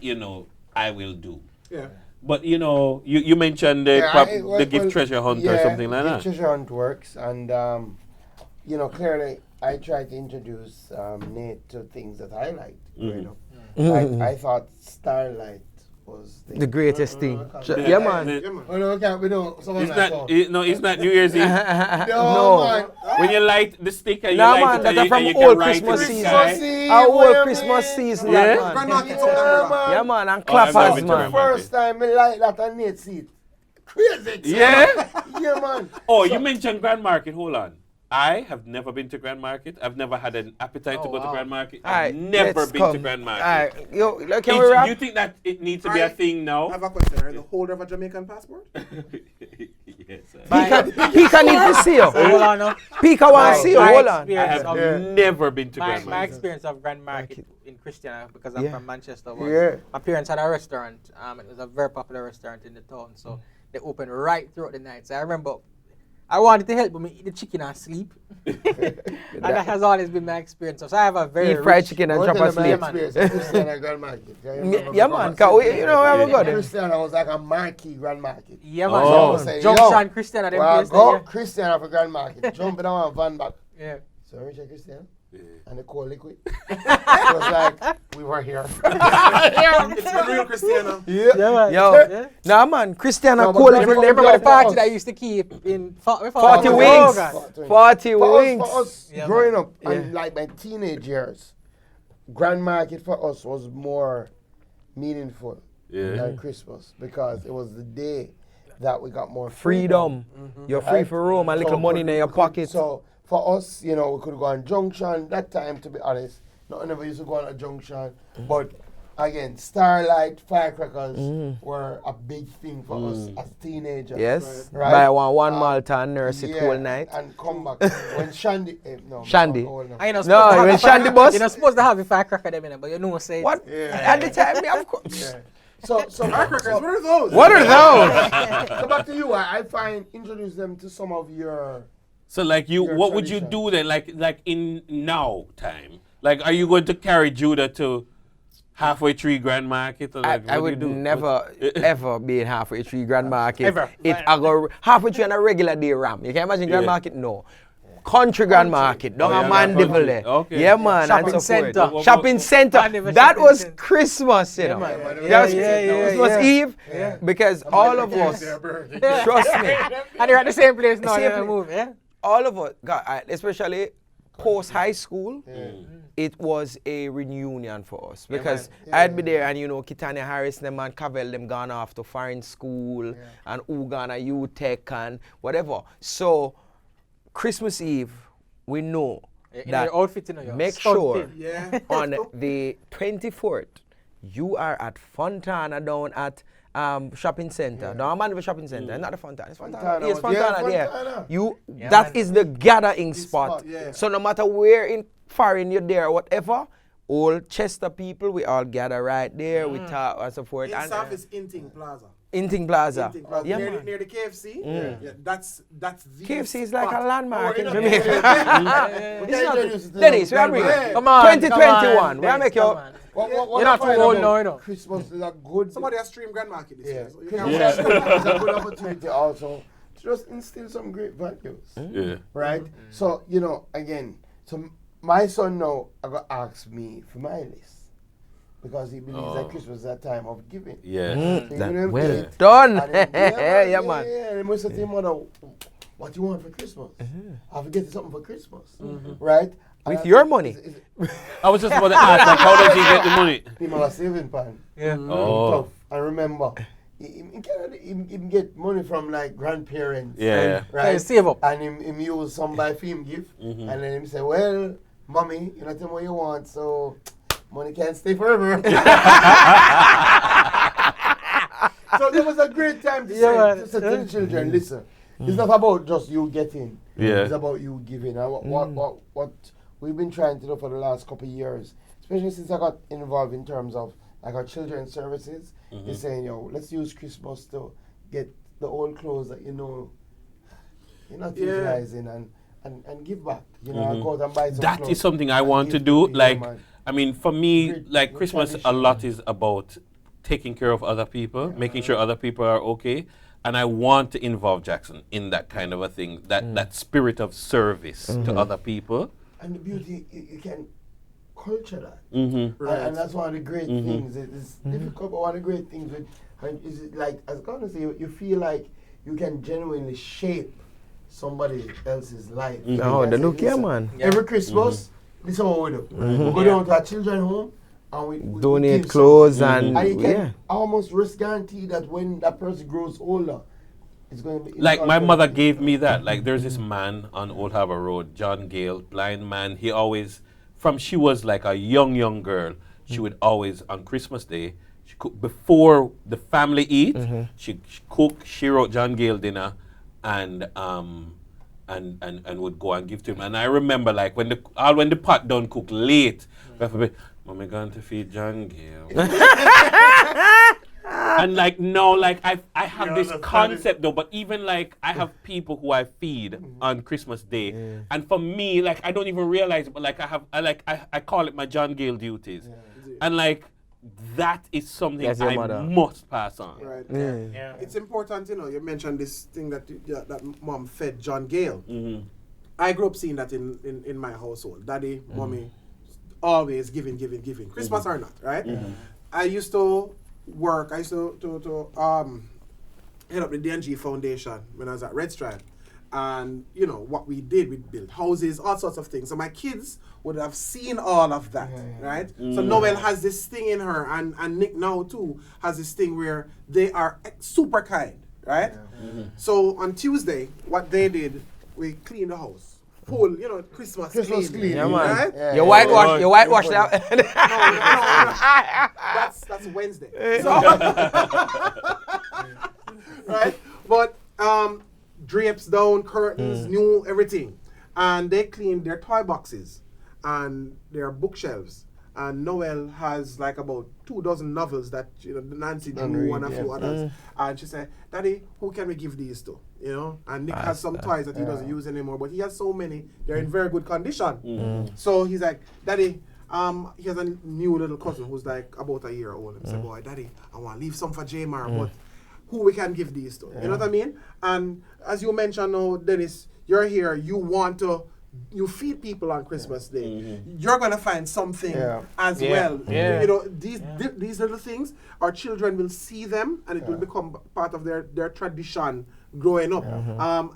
I will do. Yeah. But, you mentioned the gift treasure hunt or something like gift that. treasure hunt works, and clearly I try to introduce Nate to things that I liked growing up. I thought Starlight was The greatest thing. The- Yeah, man. the- Oh no, can't we know? It's not, it's not New Year's Eve. No, man. When you light the stick and you Nah, light man, it that's and from you old can write Christmas in the season. sky. Our What whole you Christmas mean? season, Yeah? that, man. Grandma gets up Yeah, there. man. Yeah, man, and I've never clappers, been to man. Grandma. First time I like that on Nate seat. Crazy. Yeah? Yeah, man. Oh, you mentioned Grand Market. Hold on. I have never been to Grand Market. I've never had an appetite to Oh, go to wow. Grand Market. All I've right, never let's been to come. Grand Market. All right, yo, like, can we wrap? You think that it needs to be a Alright. thing I now? have a question. Are you the holder of a Jamaican passport? Yes. Pika need to see you. Hold on now. Pika want to see you. My Hold on. I have experience never been to My grandma. experience of Grand Market in Christiana, because I'm Yeah. from Manchester, was Yeah. my parents had a restaurant. It was a very popular restaurant in the town, so they opened right throughout the night. So I remember I wanted to help them eat the chicken and sleep. And that has always been my experience. So I have a very Eat fried rich- chicken and One chop thing and my sleep. experience at Christiana Grand Market. Yeah, man. 'Cause we, you know, we have a good. Christiana was like a marquee Grand Market. Yeah, man. Oh. So Say, Junction yo, Christiana, them Well, place go there. Christiana for Grand Market. Jumping on a van back. Yeah. So we check Christiana Yeah. and the cold liquid. It was like, we were here. It's the real Christiana. Yeah. Yeah, man. Yo, Yeah. nah, man. Christiana No, but cool. that's Every- what- Remember the for party us. that I used to keep in 40 wings. 40 For wings. us Yeah, growing man. up, and like my teenage years, Grand Market for us was more meaningful Yeah. than Christmas because it was the day that we got more Freedom. You're free Right? for room and So little money in your we could- pocket. So for us, you know, we could go on Junction. That time, to be honest, not never used to go on a Junction. But again, Starlight, firecrackers were a big thing for us as teenagers. Yes. Right. Buy one Malta and nurse it whole night. And come back. When Shandy, no. Shandy. I'm old now. I ain't No, supposed to when have Shandy bus. You're not supposed to have a firecracker them in it, but you know say What? Yeah. At the time, me, of course. Yeah. So Firecrackers, what are those? What are those? so back to you. I find introduce them to some of your. So like you, Your what would you tradition. do then? Like in now time? Like, are you going to carry Judah to halfway tree Grand Market? Or like, I what would do you do? never ever be in halfway tree Grand Market. Ever. I go halfway tree on a regular day ram. You can imagine Grand Yeah. Market? No. Country Grand Market. Don't Oh, have yeah, Mandeville country. there. Okay. Yeah, man. Shopping and so forth. center. What- Shopping center. Mandeville That shopping was center. Christmas, you know. man. That was Yeah, Christmas yeah. Eve. Yeah. Because all of us, trust me, And you're at the same place now, Same you place. move, yeah? all of us, God, especially post high school, it was a reunion for us because I'd be there and you know Kitania Harris them and Cavell them gone off to foreign school and Uganda UTech and whatever. So Christmas Eve, we know In that your outfit, you know, you're make stunted. sure Yeah. on the 24th you are at Fontana down at shopping center. No, I'm the shopping center. Not the Fontana. It's Fontana. Fontana Yes, was- yeah, Fontana there. Fontana. Yeah, That man. is the gathering spot. spot, yeah. So no matter where in foreign you're there, whatever, all Chester people, we all gather right there. We talk and so forth. In And South is Inting Plaza. Inting Plaza. Inting Plaza. Yeah, near, man. near the KFC. Yeah, that's the KFC is like spot. a landmark Oh, in you know, Jamaica. We This is can not- introduce it to Dennis, them. we are bringing. Come on, 2021. We are Dennis, make come your. on. What You're not I too find old about now, you know. Christmas is a good. Somebody has streamed Grand Market this Yeah. year. So you Christmas can is a good opportunity also to just instill some great values. Yeah. Right? So, you know, again, so my son now got asked me for my list. Because he believes that Christmas is a time of giving. Yeah. So you know, Well yeah. done. And then, Yeah, man. Yeah, and we said to him, mother, what do you want for Christmas? I forget something for Christmas. Right? With And your I said, money? I was just about to ask, like, how does he get the money? Him have a saving pan. Yeah. Oh. Tough. And remember, he get money from like grandparents. Yeah. Right? Yeah, save up. And him use some by film gift. And then him say, well, mommy, you know tell me what you want, so money can't stay forever. So there was a great time to say to the children, listen, it's not about just you getting. Yeah. It's about you giving. And what we've been trying to do for the last couple of years, especially since I got involved in terms of like our children's services, is saying, yo, let's use Christmas to get the old clothes that you know you're not utilizing and give back. You know, go out and buy some That clothes is something I and want to give do. people, Like, man. I mean, for me, Great- like great Christmas, a tradition. lot is about taking care of other people, making sure other people are okay. And I want to involve Jackson in that kind of a thing, that spirit of service to other people. And the beauty, you can culture that. Mm-hmm. And that's one of the great things. It's difficult, but one of the great things is it like, as Gordon say, you feel like you can genuinely shape somebody else's life. Oh, Like, the say, look, yeah, listen, man. Every Christmas, this is what we do. We go down to our children's home and we Donate give clothes something. and And you can yeah. almost risk guarantee that when that person grows older, it's going to be Like my mother gave me that. Like there's this man on Old Harbor Road, John Gale, blind man. He always, from she was like a young girl, she would always on Christmas Day, she cook before the family eat. She cook. She wrote John Gale dinner, and would go and give to him. And I remember like when the pot done cook late, we have to be, Mommy going to feed John Gale. And like no, like I have this concept though, but even like I have people who I feed on Christmas Day, and for me, like I don't even realize it, but like I call it my John Gale duties, and like that is something I must pass on. Right. Yeah. It's important, you mentioned this thing that that mom fed John Gale. Mm-hmm. I grew up seeing that in my household. Daddy, mommy, always giving. Christmas or not, right? I used to work. I used to head up the DNG Foundation when I was at Red Stripe. And, what we did, we built houses, all sorts of things. So my kids would have seen all of that, right? So Noel has this thing in her, and Nick now too has this thing where they are super kind, right? So on Tuesday, what they did, we cleaned the house. Full, Christmas clean. Yeah, man. Right? Yeah. You whitewashed out. No. That's Wednesday. So, right? But drapes down, curtains, new everything. And they cleaned their toy boxes and their bookshelves. And Noel has like about 24 novels that Nancy drew and a few others. And she said, Daddy, who can we give these to? And Nick has some toys that he doesn't use anymore, but he has so many, they're in very good condition. So he's like, Daddy, he has a new little cousin who's like about a year old. And he said, boy, Daddy, I want to leave some for J-Mar, but who we can give these to? You know what I mean? And as you mentioned now, Dennis, you're here, you feed people on Christmas Day. You're gonna find something as well. These little things, our children will see them, and it will become part of their tradition growing up.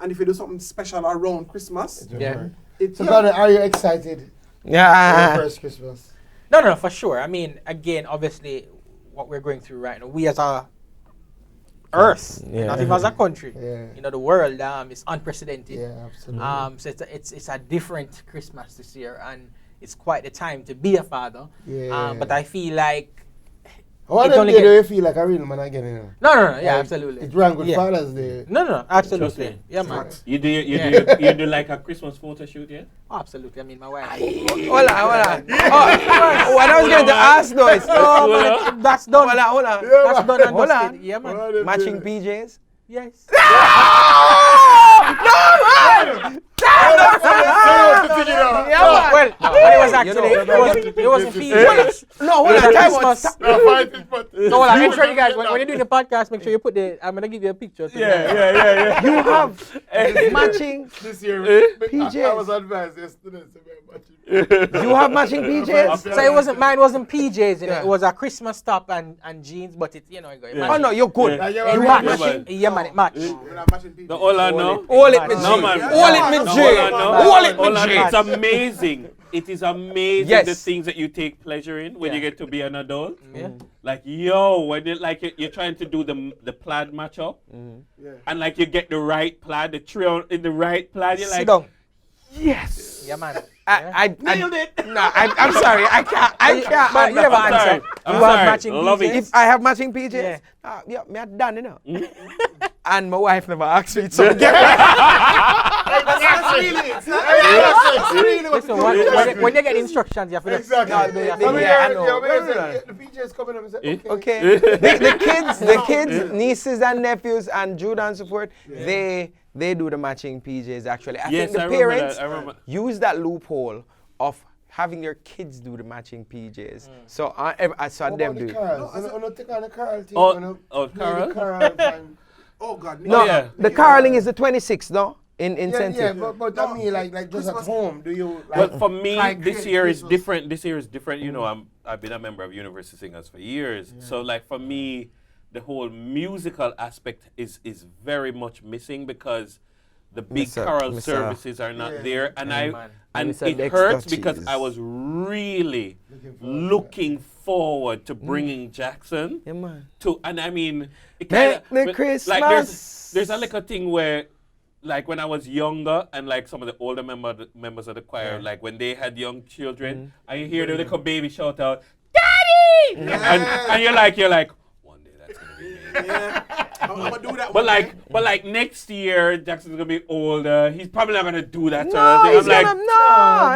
And if you do something special around Christmas, So, brother, are you excited? Yeah. For your first Christmas. No, for sure. I mean, again, obviously, what we're going through right now, we as a Earth, not even as a country. The world is unprecedented. Yeah, absolutely. So it's a different Christmas this year, and it's quite the time to be a father. But I feel like What do you feel like a real man again? No, absolutely. It ran good Father's Day. No, absolutely. Yeah, man. You do like a Christmas photo shoot, yeah? Oh, absolutely. I mean, my wife. Hold on. What I was going to ask though is, that's done. Hold on. That's done and Hold dusted. on. Yeah, man. Matching PJs? Yes. Well, it was actually it was a feast. No, hold on. Christmas. No, hold on. Make sure you guys when you're doing the podcast, make sure you put I'm gonna give you a picture. Yeah. You have matching This year, PJs. I was advised yesterday to wear matching. You have matching PJs? So mine wasn't PJs, it was a Christmas top and jeans, but it it Oh no, you're good. You matching? Yeah, man, it match. The Ola no. All it me J. No, man. All it me J. All it me J. It's amazing. It is amazing Yes. the things that you take pleasure in when you get to be an adult. Yeah. Like when you're trying to do the plaid match up, and like you get the right plaid, the trio in the right plaid, you're Sit like, down. yes. Yeah, man. I nailed it. No, I'm sorry. I can't. But you never answered. I'm You have sorry. matching Love it. PJs. If I have matching PJs, Yeah. me had done, And my wife never asked me, so get Listen, when you get instructions, you have to Exactly. I know. The PJs coming up and say, Okay. the kids, nieces and nephews and Judah and so forth, they do the matching PJs actually. I think the parents use that loophole of having their kids do the matching PJs. So I saw them do it. Carol? Oh God, No, yeah. the caroling is the 26th, no? In Yeah, incentive. but I mean, like just at home, do you? Like, Well, for me, try this create year is Christmas? different. This year is different. I've been a member of University Singers for years. So like for me, the whole musical aspect is very much missing because the big choral services are not there, and Mr. it Dexter hurts because Cheese. I was really looking forward to bringing Jackson Yeah, man. and I mean, it Make kinda, the Christmas. like there's a little thing where. Like when I was younger, and like some of the older members of the choir, like when they had young children, and you hear the little baby shout out, "Daddy!" And you're like, one day that's gonna be me. I'm gonna do that. But one day. like next year, Jackson's gonna be older. He's probably not gonna do that. No, sort of thing. he's I'm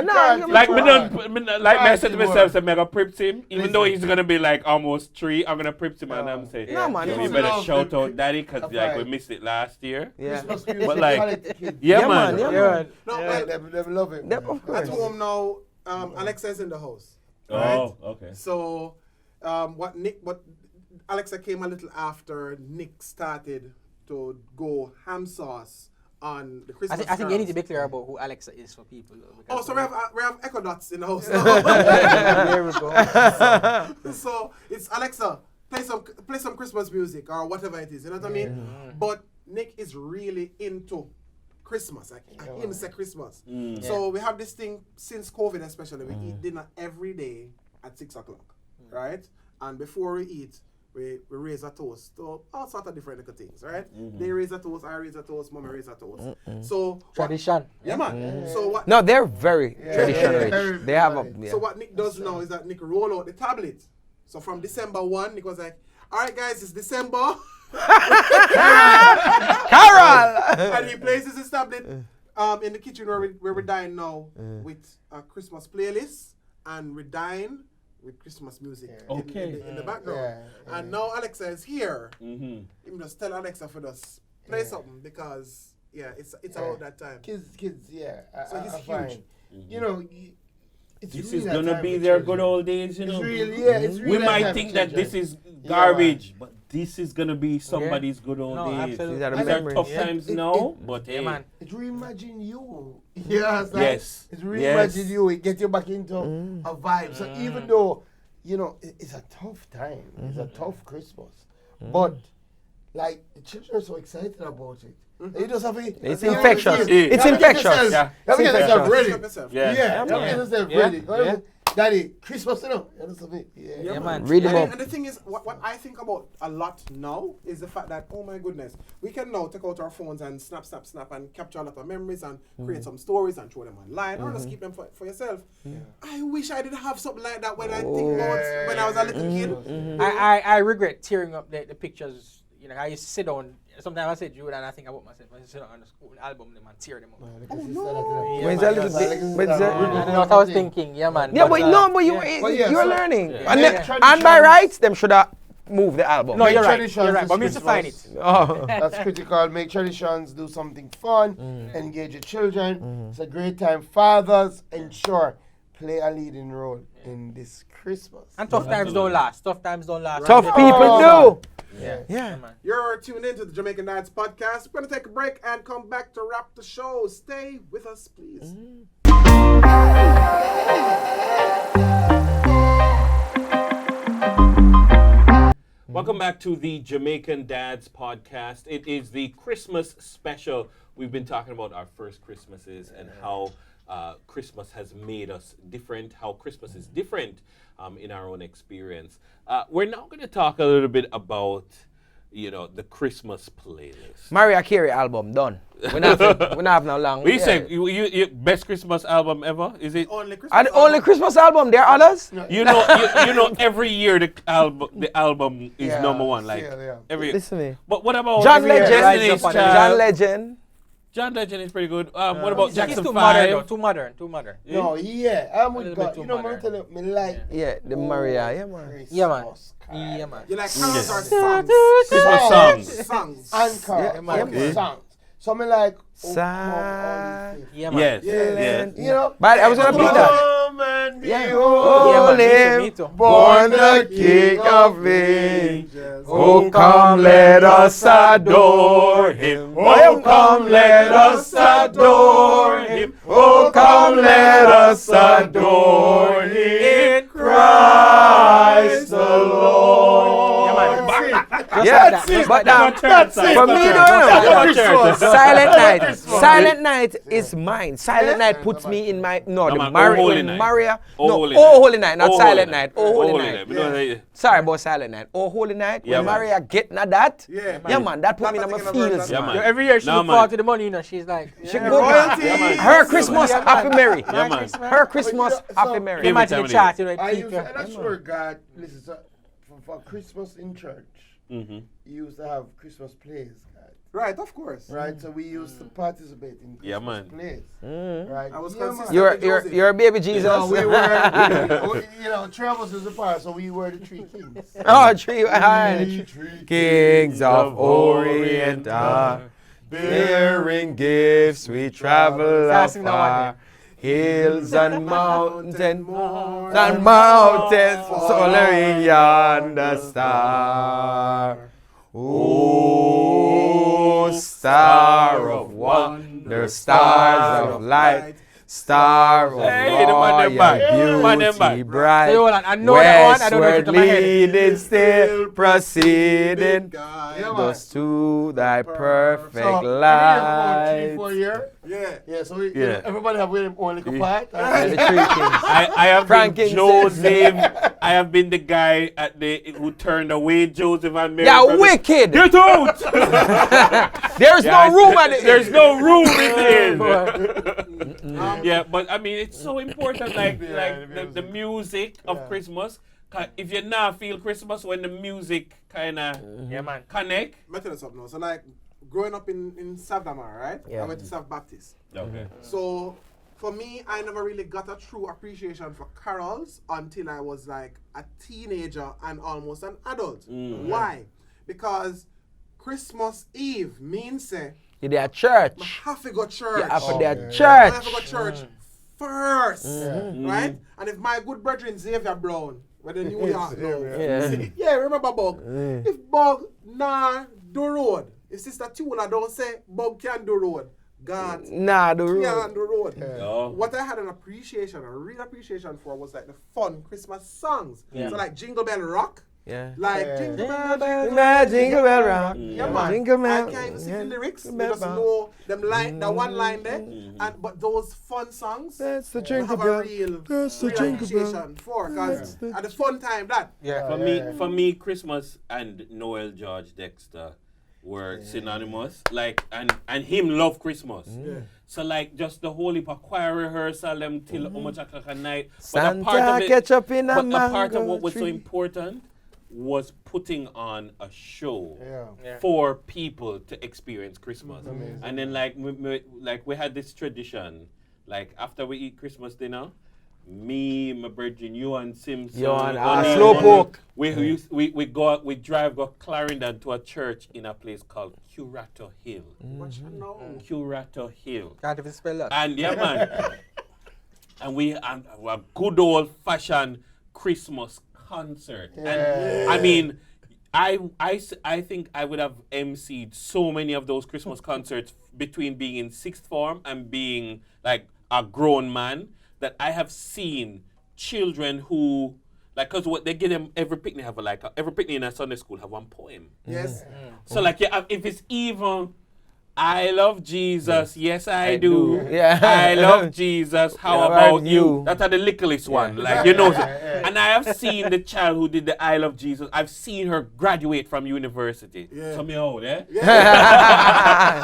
gonna, like, no. like me Right. don't, like I said to myself, say mega prips him. Even though Listen. he's gonna be like almost 3, I'm gonna prips him and I'm saying, No, man, you he's better love shout the- out daddy, cause like we Right. missed it last year. Yeah. Christmas music, But like- quality kids. Yeah, man. Yeah, Yeah, man. No, Yeah, but they love it. Yep, of at course. home now, Alexa is in the house. Oh, Right? okay. So, what Alexa came a little after Nick started to go ham sauce on the Christmas. I think you need to carols. be clear about who Alexa is for people. Though, Oh, because so we have Echo Dots in the house. there we go. So it's Alexa, play some Christmas music or whatever it is. You know what I mean? But Nick is really into Christmas. Like him say Christmas. So we have this thing since COVID, especially. We eat dinner every day at 6:00, right? And before we eat, we raise a toast to all sorts of different little things, right? They raise a toast, I raise a toast, mommy raise a toast. So Tradition. yeah, man. So what? No, they're very tradition yeah, rich. very They have a. right. Yeah. So what Nick does now is that Nick roll out the tablet. So from December 1, Nick was like, all right, guys, it's December. Carol! And he places his tablet in the kitchen where we dine now with a Christmas playlist, and we dine with Christmas music in the background. Yeah, And now Alexa is here. Mm-hmm. You just tell Alexa for us play something because it's about that time. Kids, yeah. So he's I huge. find, you know, it's This really is that gonna time be for their children. good old days, you It's know. really, yeah, it's really We that might time think for that this children. is garbage, but this is gonna be somebody's good old No, days. absolutely. These are the These are memories. tough Yeah. times It- now, but Yeah, hey, man. It reimagine you. Yeah, it's like, Yes. It's reimagine you. It get you back into a vibe. So even though, you know, it's a tough time. It's a tough Christmas. But, like, the children are so excited about it. You just have to... It's you know, infectious. you It's have to get infectious. yourself- Yeah. You have to get yourself It's ready. Yourself. Yeah. Yeah, you have to man. get yourself Yeah. ready. Yeah. Daddy, Christmas, you know. You know something? Yeah, man. Read them And, up. and the thing is, what I think about a lot now is the fact that, oh my goodness, we can now take out our phones and snap, and capture a lot of memories and create some stories and throw them online or just keep them for yourself. I wish I did have something like that when I think about when I was a little kid. I regret tearing up the pictures. You know, I used to sit down. Sometimes I say, Jude, and I think about myself. I sit down on the school album them and tear them up. When's that little bit? When's And that? that's what I was thinking. Yeah, man. Yeah, but no, but yeah. you're so- learning. Yeah. And, Yeah. then- and by rights, them should have moved the album. No, Make you're right. traditions You're right. this But we used to find it. Christmas. Oh. That's critical. Make traditions, do something fun, engage your children. It's a great time. Fathers, ensure, play a leading role in this Christmas. And tough times don't last. Tough times don't last. Tough Yeah. people do. Yeah. Yeah. man. You're tuned into the Jamaican Dadz podcast. We're going to take a break and come back to wrap the show. Stay with us, please. Welcome back to the Jamaican Dadz podcast. It is the Christmas special. We've been talking about our first Christmases and how Christmas has made us different, how Christmas is different in our own experience. We're now going to talk a little bit about, you know, the Christmas playlist. Mariah Carey album done. We not have no long. What you say? You best Christmas album ever? Is it? Only Christmas. And only Christmas album. There are others. You know, you know, every year the album is Yeah, number one. Like still, yeah. every. Listen to me. But what about John Legend. Destiny's Rise up on Child? John Legend. John Legend is pretty good. What about He's Jackson too modern, 5? though. Too modern. Too modern. No, yeah, I'm A with little bit God. too You know, I'm modern. telling you, me like. Yeah, the Mariah. Yeah, man. Christmas Yeah, man. carol. Yeah, man. You like carols or Yes. songs? Christmas songs. Songs. Anchor. Yeah, man. Yeah, songs. So me like. Sad. Yeah, man. Yes. Yeah. Yes. You know. But I was gonna beat that. Come and Yeah. behold Yeah, man. him, Me too. born the King of Ages. Oh, come, let us adore him. Oh, come, let us adore him. Oh, come, let us adore him. Christ the Lord. Yeah, man. Just Yeah, like that. but Just like that. for me, no. Christmas. Silent Night. Silent Night is mine. Silent Night puts me in my No, the man, Maria. Oh Holy Night. Maria. Oh No, Holy Oh Night. Holy Night, not Oh Silent Night. Oh Holy Oh Night. We don't- Sorry about Silent Night. Oh Holy Night. Yeah, When man. Maria get na that. Yeah, Yeah, man. That put That me in my particular feels. version. Yeah, man. man. Every year she Nah, look man. forward to the money, you know. She's like, She yeah. good. Royalty. Yeah, man. Her Christmas, Yeah, man. Happy Mary. Yeah, man. Her Christmas, So- Happy Mary. Favorite Imagine time the of chart, year. you know. I peak, used to, and I swear God, listen, so, for Christmas in church, Mm-hmm. used to have Christmas plays, guys. Right, of course. Right, so we used to participate in Yeah, Christmas man. plays. Mm. Right, I was yeah, consistent. man. You're a baby Jesus. So we were, three of us was a part, so we were the three kings. Oh, three Three kings of Orient are bearing gifts. We travel Passing that one afar. Hills and mountains and mountains, mountains, soaring yonder star. Oh, star of wonder, stars of light, star of Hey, the man them back. Man them back. beauty bright. Hey, hold on, I know that one, I don't know it Westward to my head. leading, still proceeding, Guy. Yeah, man. thus to thy perfect So, light. 3-4 years. Yeah. Yeah, so we, Yeah. everybody have their own little part. And the three kings. I have been Frankincense. Joseph. I have been the guy who turned away Joseph and Mary. Yeah, from the- wicked. Get out! There's Yeah, no room at the There's no room in here. Boy. Yeah, but I mean, it's so important, like Yeah, the music of Yeah. Christmas. If you not feel Christmas when the music kind of Yeah, man. connect. Let me tell you something now. So like growing up in Savdamar, right? Yeah. I went to South Baptist. Okay. So for me, I never really got a true appreciation for carols until I was like a teenager and almost an adult. Why? Because Christmas Eve means You're there at church. I have to go church. You have to Oh, there yeah. at I have to go church. church first, Mm-hmm. right? And if my good brethren Xavier Brown, when the New York now, Yeah. yeah, remember Bug? If Bug nah do road, if Sister Tula don't say Bug can do road, God Nah, the can room. do road. Oh. What I had an appreciation, a real appreciation for was like the fun Christmas songs. Yeah. So like Jingle Bell Rock, Yeah. like Yeah. Jingle Bell, Jingle bell, jingle bell rock. yeah, man. Jingle bell. I can't even sing the lyrics. Jingle We bell just rock. know them line, the one line there. And but those fun songs, That's the I jingle have a bell. real, That's the real jingle bell. appreciation for, because at the fun time that. Yeah. For me, Christmas and Noel George Dexter were synonymous. Like, and him love Christmas. So like, just the whole heap of choir rehearsal them till how much o'clock at night. But a part Santa of it, catch up in a but a part of mango what was so tree. important was putting on a show Yeah. Yeah. for people to experience Christmas. Amazing. And then like we had this tradition, like after we eat Christmas dinner, me, my brethren, you and Simpson, You and O'Neill, Slowpoke. we drive go Clarendon to a church in a place called Curator Hill. What you know? Curator Hill. Can't even spell that. And yeah, man. and we a good old fashioned Christmas concert. And I mean, I think I would have emceed so many of those Christmas concerts between being in sixth form and being like a grown man, that I have seen children who, like, cause what they get them every picnic have every picnic in a Sunday school have one poem. Yes. So like, yeah, if it's even I love Jesus, yes I do. Yeah. I love Jesus, how Yeah, about about you? you? That's the littlest one, like, you know. And I have seen the child who did the I love Jesus, I've seen her graduate from university. Yeah. So me out,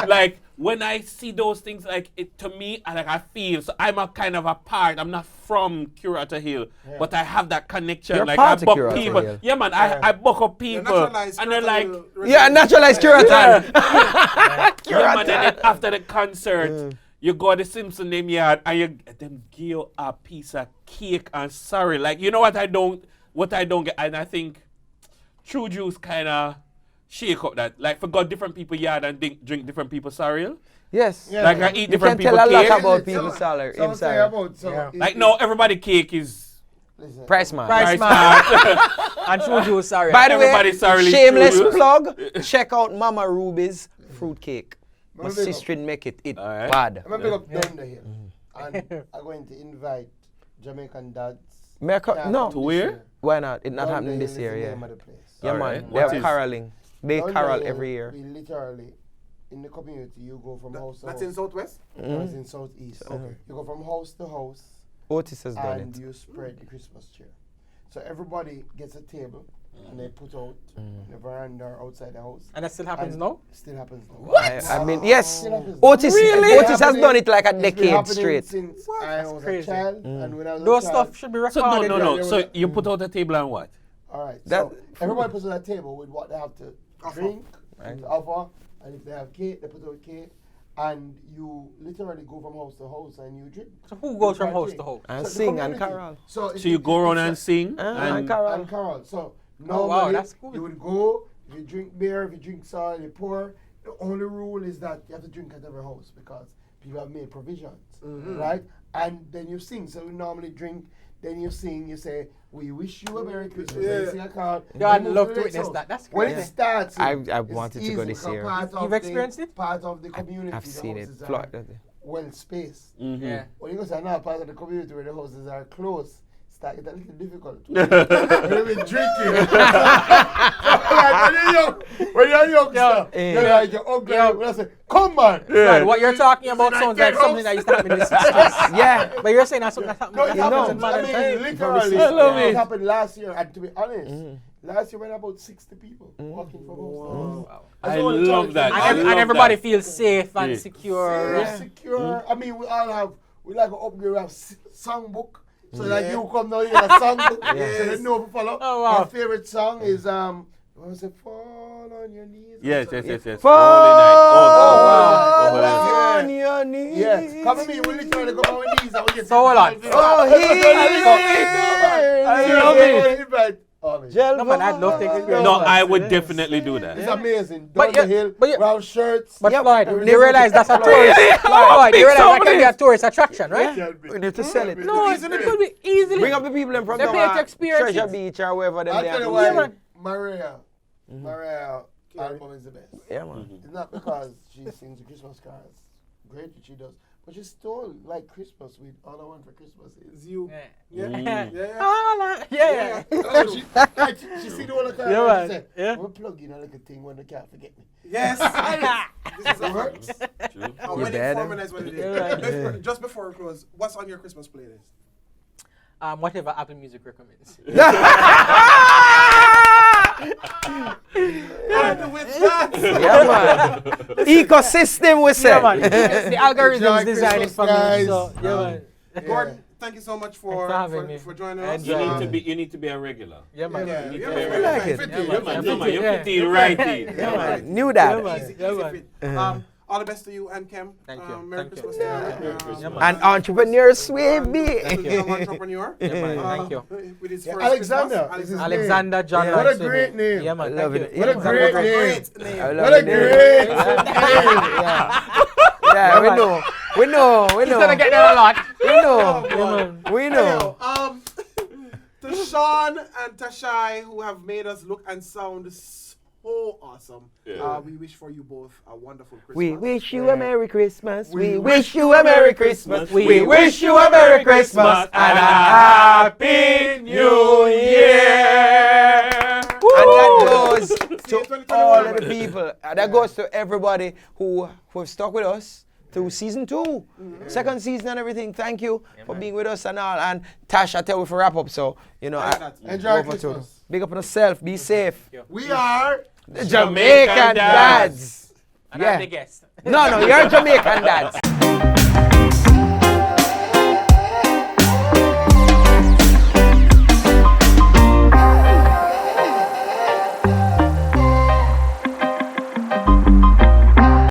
like, when I see those things, like, it to me, I feel, so I'm a kind of a part, I'm not from Curator Hill, but I have that connection. You're like, part I of buck Curator people. Hill. Yeah, man, I buck up people. Naturalized And they're like, Curator Yeah, naturalized curator. yeah, man, and then after the concert, you go to Simpson them yard and them give you a piece of cake and sorry. Like, you know what I don't get, and I think True Juice kind of shake up that. Like, for God, different people yard and drink different people's cereal. Yes. Yeah. Like, I eat You can different tell people's a lot cake. about people's salary. So, Inside. Yeah. Like, no, everybody cake is Listen, Price man. Price Price man. And True Juice, sorry. By the way, Everybody sorry, shameless True Juice. plug. Check out Mama Ruby's fruitcake. My Mama Big up. sister make it Alright. bad. I'm going to pick up down the hill. And I'm going to invite Jamaican Dadz. No. To where? Why not? It's not Down the happening hill this is year, the yeah. name of the place. Yeah, Alright. man. What They're is- caroling. They Down the carol hill, every year. We literally, in the community, you go from house to That's house. in Southwest? That's in Southeast. Okay. You go from house to house Otis has done and it. you spread the Christmas cheer. So everybody gets a table and they put out in the veranda or outside the house. And that still happens And now? Still happens now. I mean, yes. Still happens. Otis, Really? Otis has done it like a It's been decade happening straight. Since What? I That's was crazy. a child, and when I was Those a child, stuff should be So no, recorded. no, no. Yeah, So yeah. you put out a table and what? All right. That- So everybody puts on that table with what they have to drink, and offer, and if they have cake, they put out cake. And you literally go from house to house and you drink. So who goes from You house drink. to house? And So the sing and community. carol. So So you go around and sing? And carol. And carol. So Oh, wow, normally that's cool. you would go, if you drink beer, if you drink soda, you pour. The only rule is that you have to drink at every house because people have made provisions, right? And then you sing. So we normally drink, then you sing, you say, we wish you a Merry Christmas. And you sing a carol. Yeah, I'd you move love the to next witness house. that. That's When crazy. it starts, I it's wanted to go easy this because year. part of You've the- experienced it? Part of the community. I've the seen it. houses Flood. are well spaced. Yeah. When you go to another part of the community where the houses are close, it's like it's a little difficult. When you've been drinking. When you're young, you're like your uncle. When I say, come on. Right, what you're talking about sounds like something that used to happen in the 60s. Yeah. But you're saying that's something that happened No, it happens. in modern I times. mean, literally, I love it it. happened last year. And to be honest, last year we had about 60 people walking from house to house. Wow. That's I all the love challenge that. is. I And, love and everybody that. feels safe and Yeah. secure. Safe, secure. I mean, we all have, we like to upgrade, we have songbook. So that you come down here, a songbook, so they know to follow. Oh, wow. My favorite song is, what was it, Fall on Your Knees? Yes, yes, yes, yes. Fall Holy night. Oh, on your knees. Yes, come with me, we literally go on our knees and we get So hold on. Oh, I love it. No, man, I'd love to experience No, that. I would definitely do that. It's amazing. But Down the yeah, hill, but yeah. round shirts. But Yep. Floyd, Every you realize that's a tourist. Floyd, you realize that can be a tourist attraction, right? We need to sell it. No, it could be easily. Bring up the people in from They pay to experience Treasure it. Beach or wherever them I'll they tell you are. why. Yeah, man. Mariah album is the best. Yeah, man. It's not because she sings the Christmas cards. Great that she does. But she stole like Christmas with All I Want for Christmas is You. Yeah. Yeah. Oh, she see the one of the Yeah, cards man. and she said, Yeah. we'll plug in a little thing when they can't forget me. Yes. This is It works. when dead, it formalized what it Yeah. is. Just before we close, what's on your Christmas playlist? Whatever Apple Music recommends. And with that, Yeah, man. Ecosystem, we say. Yeah, man. The algorithm is Enjoy designed Christmas, for me. guys. So, yeah, man. Gordon, thank you so much for Thanks for having me. for joining us. Enjoy. You need to be a regular. Yeah, man. Yeah, You need yeah, to be a yeah, regular. I like it. fit Yeah, in, man. yeah, man. No, man, you Yeah. fit in right in. Yeah, man. Knew Yeah, that. man. Easy, Yeah, easy man. fit. All the best to you and Kem. Thank you. Merry Thank you. Christmas. Yeah. Merry Christmas. Yeah, man. An entrepreneur, Swaby. Young entrepreneur. Yeah, man. Thank you. With his Yeah, first Alexander. Christmas. Is his Alexander John Yeah. What a Lansley. great name. Yeah, man. I love Thank it. you. What a Yeah, great man. name. Great name. I love What a it. great name. Yeah, we know. We know. We He's gonna know. get there a lot. We know. Yeah, man. We know. To Sean and Tashai, who have made us look and sound so awesome. Yeah. We wish for you both a wonderful Christmas. We wish you a Merry Christmas. We We wish you a Merry Christmas. We wish you a Merry Christmas and a Happy New Year. And that goes See you to 2021. all of the people. That goes to everybody who have stuck with us through season 2, second season and everything. Thank you for being with us and all. And Tash, I tell you for wrap up. So, Enjoy over to Christmas. big up on yourself. Be safe. We are The Jamaican Dads. And I'm the Yeah. guest. No, you're Jamaican Dads.